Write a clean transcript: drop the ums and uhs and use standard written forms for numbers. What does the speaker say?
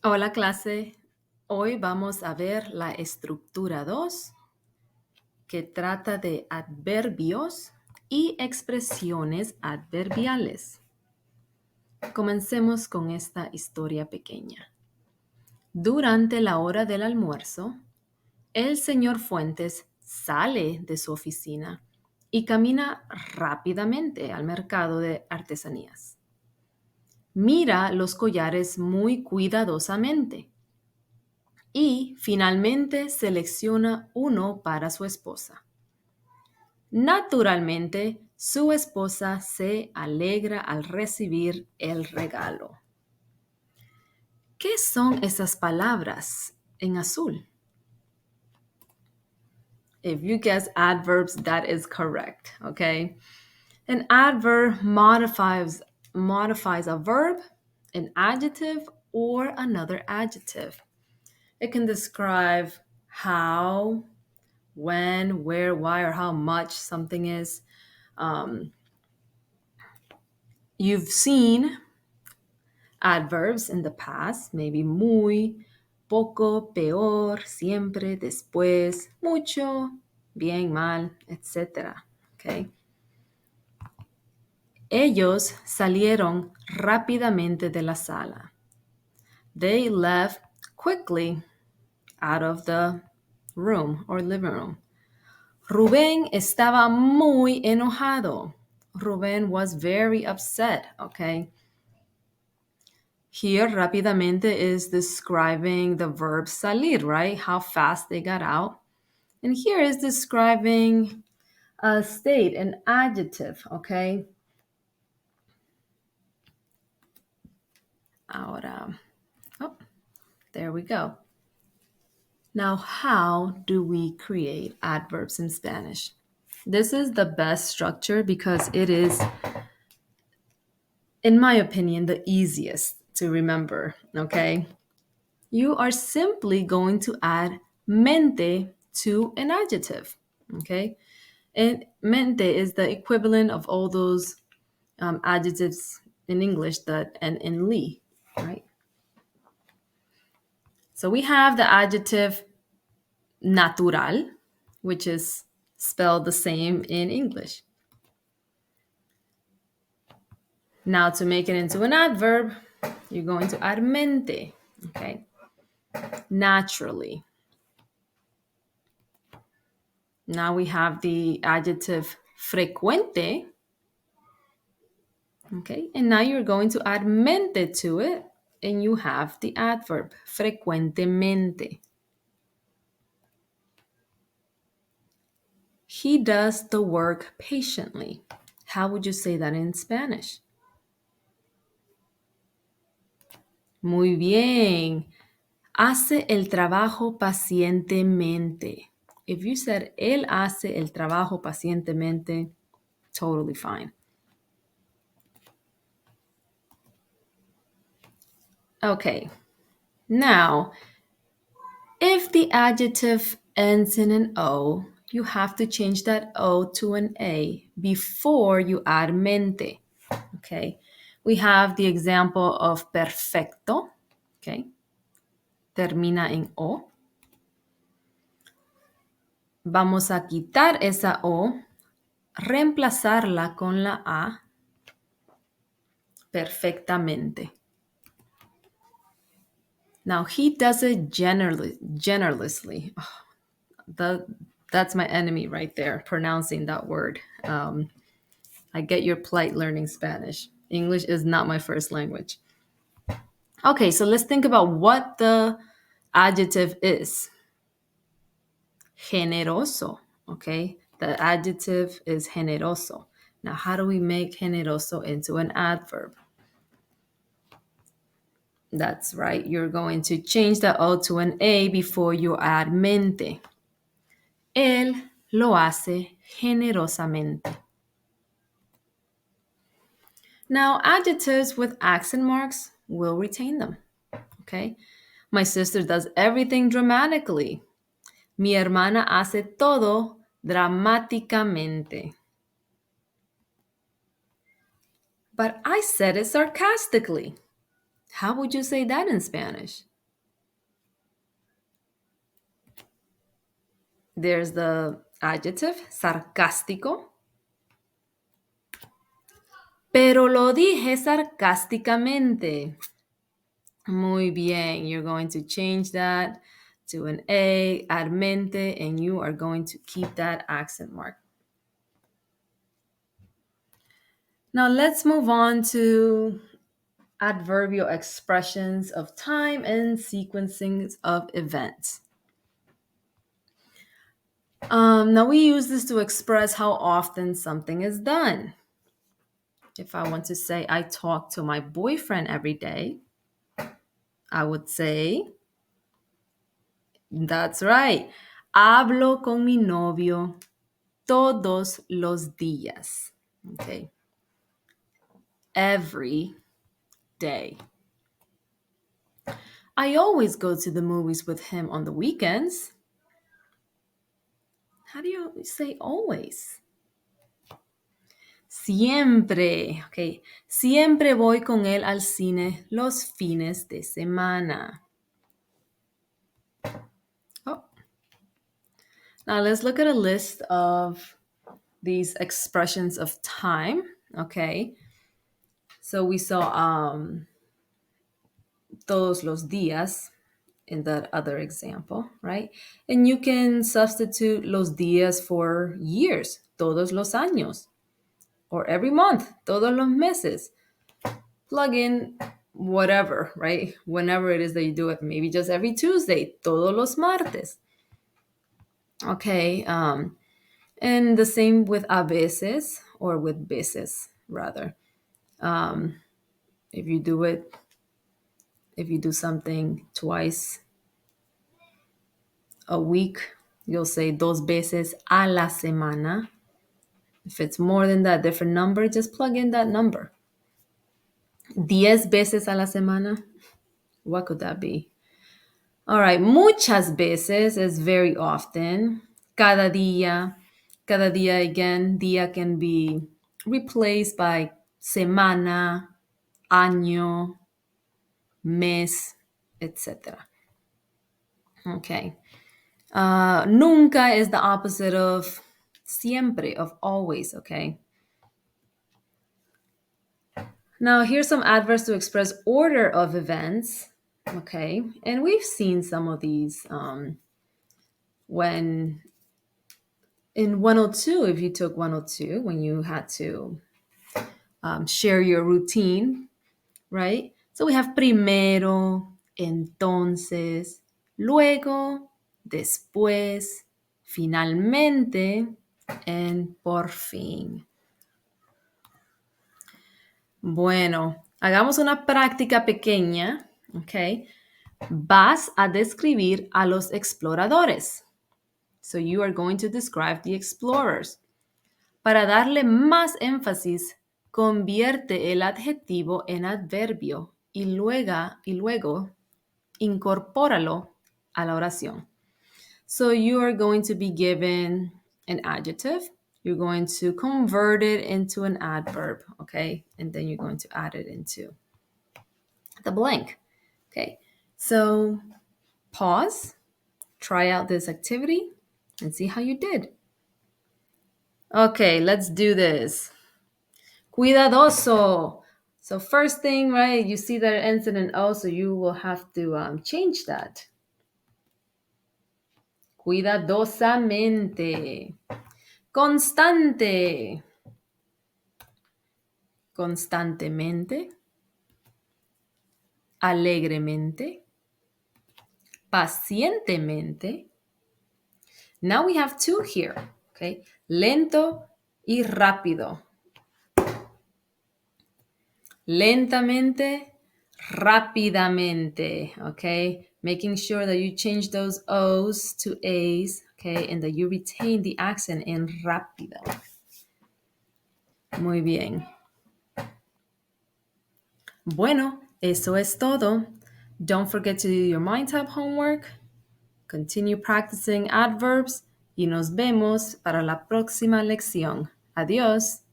Hola clase, hoy vamos a ver la estructura 2 que trata de adverbios y expresiones adverbiales. Comencemos con esta historia pequeña. Durante la hora del almuerzo, el señor Fuentes sale de su oficina y camina rápidamente al mercado de artesanías. Mira los collares muy cuidadosamente y finalmente selecciona uno para su esposa. Naturalmente, su esposa se alegra al recibir el regalo. ¿Qué son esas palabras en azul? If you guess adverbs, that is correct, okay? An adverb modifies a verb, an adjective, or another adjective. It can describe how, when, where, why, or how much something is. You've seen adverbs in the past, maybe muy, poco, peor, siempre, después, mucho, bien, mal, etc. Okay. Ellos salieron rápidamente de la sala. They left quickly out of the room or living room. Rubén estaba muy enojado. Rubén was very upset, okay? Here, rápidamente is describing the verb salir, right? How fast they got out. And here is describing a state, an adjective, okay? Ahora, oh, there we go. Now, how do we create adverbs in Spanish? This is the best structure because it is, in my opinion, the easiest to remember, okay? You are simply going to add mente to an adjective, okay? And mente is the equivalent of all those adjectives in English that end in li, right? So we have the adjective natural, which is spelled the same in English. Now to make it into an adverb, you're going to add mente, okay? Naturally. Now we have the adjective frecuente, okay? And now you're going to add mente to it, and you have the adverb frecuentemente. He does the work patiently. How would you say that in Spanish? Muy bien. Hace el trabajo pacientemente. If you said él hace el trabajo pacientemente, totally fine. Okay. Now, if the adjective ends in an O, you have to change that O to an A before you add mente. Okay. We have the example of perfecto. Okay. Termina en O. Vamos a quitar esa O, reemplazarla con la A perfectamente. Now, he does it generously. Oh, that's my enemy right there, pronouncing that word. I get your plight learning Spanish. English is not my first language. Okay, so let's think about what the adjective is. Generoso, okay? The adjective is generoso. Now, how do we make generoso into an adverb? That's right. You're going to change the O to an A before you add mente. Él lo hace generosamente. Now, adjectives with accent marks will retain them. Okay? My sister does everything dramatically. Mi hermana hace todo dramáticamente. But I said it sarcastically. How would you say that in Spanish? There's the adjective sarcástico. Pero lo dije sarcásticamente. Muy bien. You're going to change that to an A, add mente, and you are going to keep that accent mark. Now let's move on to adverbial expressions of time and sequencing of events. Now we use this to express how often something is done. If I want to say I talk to my boyfriend every day, I would say, that's right. Hablo con mi novio todos los días. Okay. Every day. I always go to the movies with him on the weekends. How do you say always? Siempre. Okay. Siempre voy con él al cine los fines de semana. Oh. Now let's look at a list of these expressions of time. Okay. So we saw todos los días in that other example, right? And you can substitute los días for years, todos los años, or every month, todos los meses. Plug in whatever, right? Whenever it is that you do it, maybe just every Tuesday, todos los martes. Okay, and the same with a veces or with veces, rather. If you do it, if you do something twice a week, you'll say dos veces a la semana. If it's more than that different number, just plug in that number. 10 veces a la semana. What could that be? All right, muchas veces is very often. Cada día. Cada día, again, día can be replaced by semana, año, mes, etc. Okay. Nunca is the opposite of siempre, of always, okay? Now, here's some adverbs to express order of events, okay? And we've seen some of these when in 102, if you took 102, when you had to share your routine, right? So we have primero, entonces, luego, después, finalmente, and por fin. Bueno, hagamos una práctica pequeña, ¿ok? Vas a describir a los exploradores. So you are going to describe the explorers. Para darle más énfasis, convierte el adjetivo en adverbio y luego incorpóralo a la oración. So you are going to be given an adjective. You're going to convert it into an adverb, okay? And then you're going to add it into the blank. Okay, so pause, try out this activity, and see how you did. Okay, let's do this. Cuidadoso. So first thing, right, you see that it ends in an O, so you will have to change that. Cuidadosamente. Constante. Constantemente. Alegremente. Pacientemente. Now we have two here, okay? Lento y rápido. Lentamente, rápidamente, okay? Making sure that you change those O's to A's, okay? And that you retain the accent in rápido. Muy bien. Bueno, eso es todo. Don't forget to do your Mind Tab homework. Continue practicing adverbs y nos vemos para la próxima lección. Adiós.